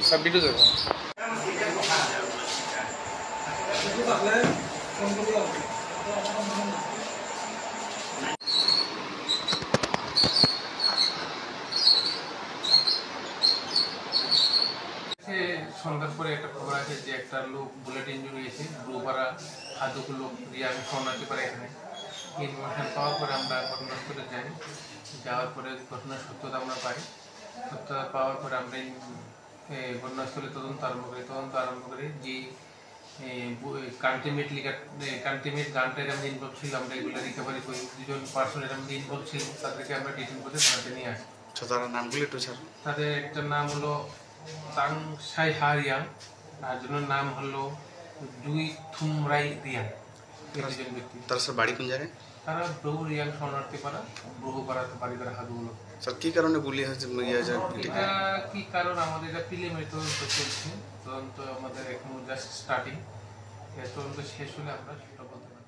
सब वीडियो देखो। সন্ধ্যার পরে একটা খবর আছে যে একটা লোক বুলেট ইঞ্জুরি হয়েছে ব্রুপাড়া হাদুকু লোক রিয়াং শরণার্থী পারে এখানে ইনফরমেশন পাওয়ার পরে আমরা ঘটনাস্থলে যাই। যাওয়ার পরে ঘটনার সত্যতা আমরা পাই। সত্যতা পাওয়ার পরে আমরা ঘটনাস্থলে তদন্ত আরম্ভ করি যে কান্টিমেট গানটা এর মধ্যে ইনভলভ ছিল আমরা এগুলো রিকভারি করি। দুজন পার্সন এর মধ্যে ইনভলভ ছিল তাদেরকে আমরা ডিটেইন করে থানাতে নিয়ে আসি। তাদের নামগুলো একটু স্যার। তাদের একটা নাম হলো তাং সাই হারিয়াং আর জনের নাম হলো জুই থুমরাই রিয়াং। এই দুজন ব্যক্তি। তারা স্যার বাড়ি কোন জায়গায়? তারা ব্রহু রিয়াং শরণার্থী পাড়া ব্রহুপাড়াতে বাড়ি তারা হাদুগুলো। স্যার কি কারণে গুলি হয়েছে? এটা কি কারণ আমাদের এটা প্রিলিমিনারি তদন্ত চলছে। তদন্ত আমাদের এখন জাস্ট স্টার্টিং। তদন্ত শেষ হলে আমরা সেটা বলতে পারি।